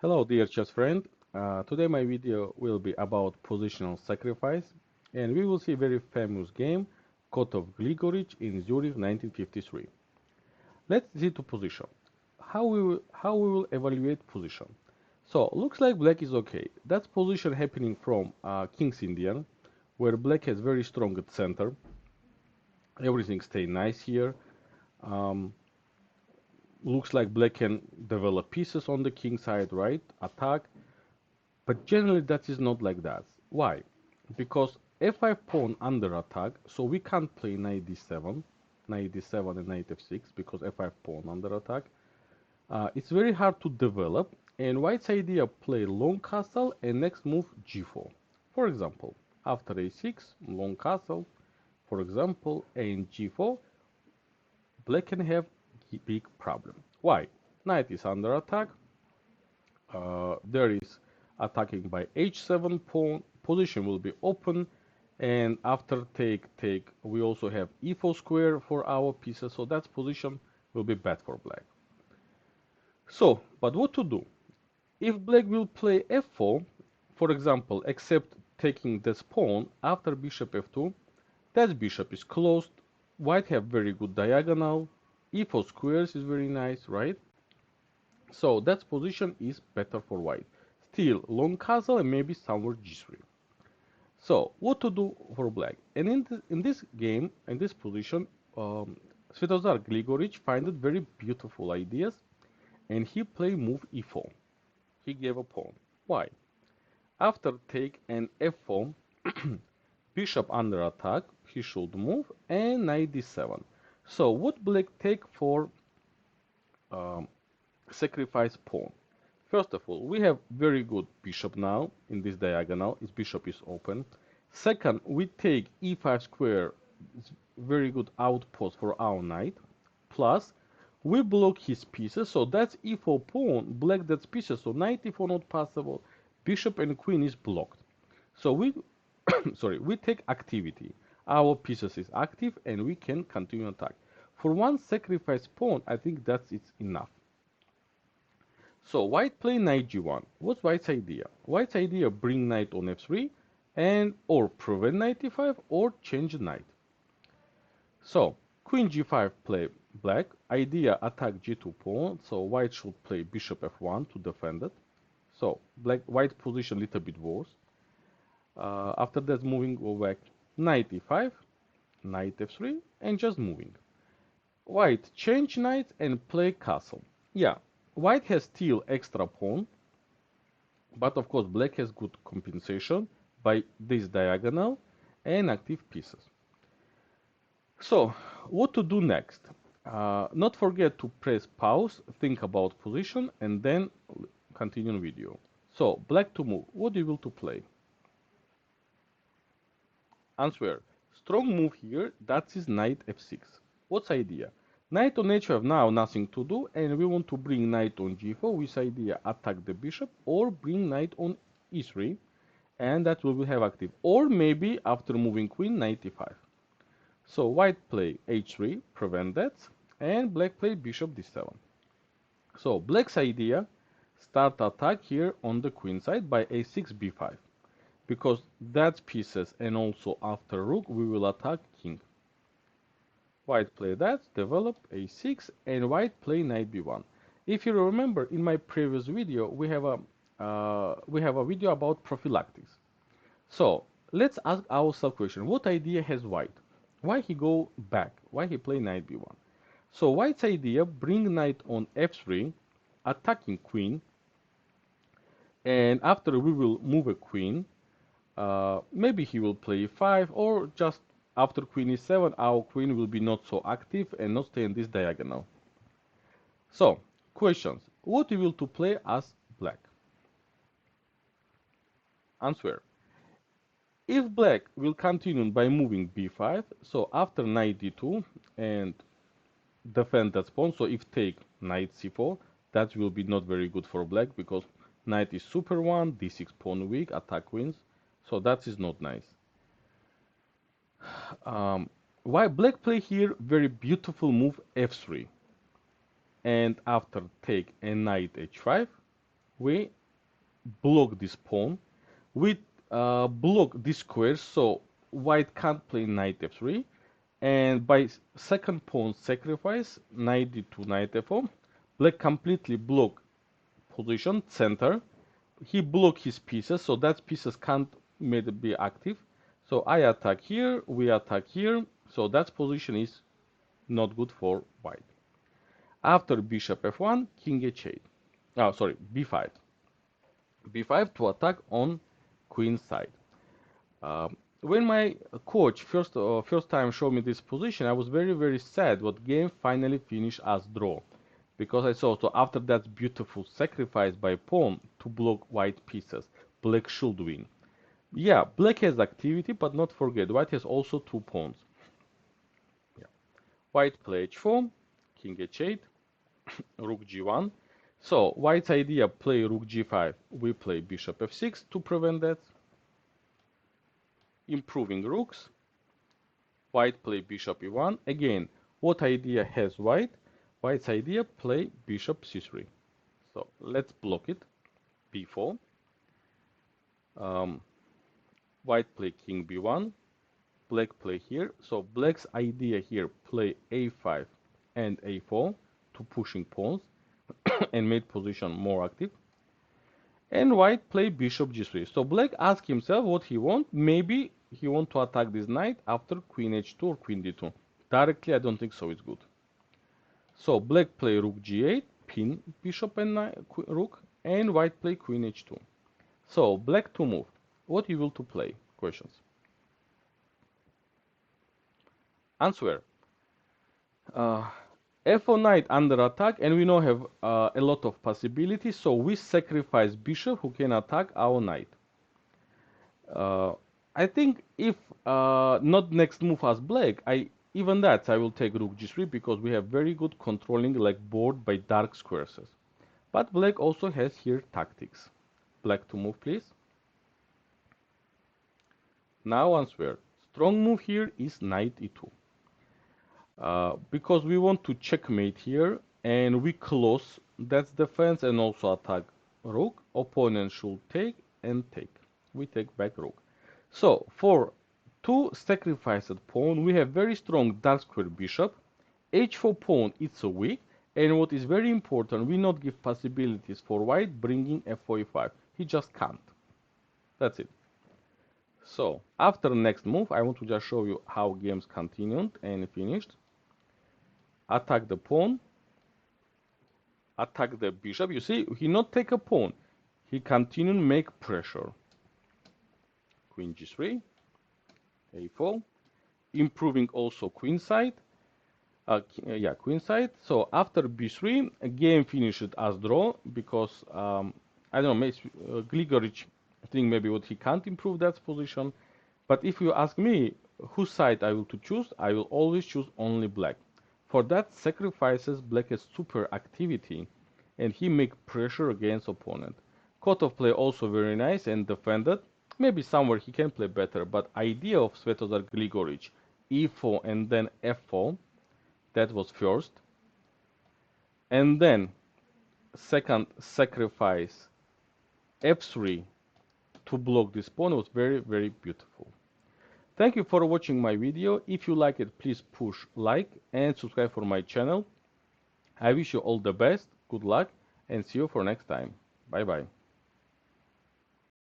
Hello dear chess friend. Today my video will be about positional sacrifice and we will see very famous game Kotov-Gligoric in Zurich 1953. Let's see to position. How we will evaluate position. So looks like black is okay. That's position happening from King's Indian where black has very strong at center. Everything stay nice here. Um, Looks like black can develop pieces on the king side, right? Attack. But generally that is not like that. Why? Because f5 pawn under attack, so we can't play knight d7, knight d7 and knight f6 because f5 pawn under attack. It's very hard to develop, and white's idea play long castle and next move g4. For example, after a6, long castle, for example, and g4, black can have big problem. Why? Knight is under attack, there is attacking by h7 pawn, position will be open, and after take we also have e4 square for our pieces, so that position will be bad for black. So, but what to do? If black will play f4, for example, except taking this pawn after bishop f2, that bishop is closed, white have very good diagonal, e4 squares is very nice, right? So that position is better for white. Still, long castle and maybe somewhere g3. So what to do for black? And in this game, in this position, Svetozar-Gligoric found very beautiful ideas, and he played move e4. He gave a pawn. Why? After take and f4, bishop under attack, he should move, and knight d7. So what black take for um, sacrifice pawn? First of all, we have very good bishop now in this diagonal. His bishop is open. Second, we take e5 square, it's very good outpost for our knight. Plus, we block his pieces, so that's e4 pawn, black that's pieces, so knight e4 not possible. Bishop and queen is blocked. So we, sorry, we take activity. Our pieces is active and we can continue attack. For one sacrifice pawn, I think that's it's enough. So white play knight g1. What's white's idea? White's idea bring knight on f3 and or prevent knight e5 or change knight. So queen g5 play black. Idea attack g2 pawn. So white should play bishop f1 to defend it. So white position little bit worse. After that moving go back knight e5, knight f3 and just moving. White change knight and play castle. Yeah, white has still extra pawn, but of course black has good compensation by this diagonal and active pieces. So, what to do next? Not forget to press pause, think about position, and then continue video. So, black to move. What do you will to play? Answer. Strong move here, that is knight f6. What's idea? Knight on h5 now nothing to do, and we want to bring knight on g4 with idea attack the bishop or bring knight on e3, and that we will have active. Or maybe after moving queen, knight e5. So white play h3, prevent that, and black play bishop d7. So black's idea, start attack here on the queen side by a6, b5. Because that's pieces, and also after rook we will attack king. White play that, develop a6, and white play knight b1. If you remember, in my previous video we have a video about prophylactics. So let's ask ourselves question: what idea has white? Why he go back? Why he play knight b1? So white's idea bring knight on f3, attacking queen, and after we will move a queen. Maybe he will play 5 or just after queen e7 our queen will be not so active and not stay in this diagonal. So, questions. What you will to play as black? Answer. If black will continue by moving b5, so after knight d2 and defend that pawn, so if take knight c4, that will be not very good for black because knight is super 1, d6 pawn weak, attack queens. So that is not nice. Why black play here very beautiful move f3, and after take and knight h5, we block this pawn. We block this square, so white can't play knight f3. And by second pawn sacrifice, knight d2, knight f4, black completely block position, center. He block his pieces, so that pieces can't be active. So I attack here, we attack here, so that position is not good for white. After bishop f1, king h8. Oh, sorry, b5. b5 to attack on queen side. When my coach first time showed me this position, I was very sad. What game finally finished as draw, because I saw so after that beautiful sacrifice by pawn to block white pieces, black should win. Yeah, black has activity, but not forget white has also two pawns. Yeah. White play h4, king h8, rook g1. So white's idea play rook g5. We play bishop f6 to prevent that. Improving rooks. White play bishop e1. Again, what idea has white? White's idea play bishop c3. So let's block it. b4. White play king b1. Black play here. So black's idea here play a5 and a4 to pushing pawns and made position more active. And white play bishop g3. So black asked himself what he want. Maybe he want to attack this knight after queen h2 or queen d2. Directly, I don't think so. It's good. So black play rook g8, pin bishop and rook, and white play queen h2. So black to move. What you will to play? Questions. Answer. F4 knight under attack, and we now have a lot of possibilities. So we sacrifice bishop who can attack our knight. I think if not next move as black, I will take rook g3 because we have very good controlling like board by dark squares. But black also has here tactics. Black to move, please. Now answer. Strong move here is knight e2. Because we want to checkmate here and we close. That's defense and also attack rook. Opponent should take and take. We take back rook. So for two sacrificed pawn, we have very strong dark square bishop. h4 pawn it's a weak, and what is very important, we not give possibilities for white bringing f4 e5. He just can't. That's it. So after next move, I want to just show you how games continued and finished. Attack the pawn. Attack the bishop. You see, he not take a pawn. He continue make pressure. Queen g3, a4, improving also queen side. Queen side. So after b3, a game finished as draw because I don't know, maybe Gligoric think maybe what he can't improve that position. But if you ask me whose side I will to choose, I will always choose only black. For that sacrifices black has super activity and he make pressure against opponent. Kotov play also very nice and defended. Maybe somewhere he can play better, but idea of Gligoric, e4 and then f4, that was first. And then second sacrifice f3 to block this pawn was very beautiful. Thank you for watching my video. If you like it, please push like and subscribe for my channel. I wish you all the best, good luck, and see you for next time. Bye bye.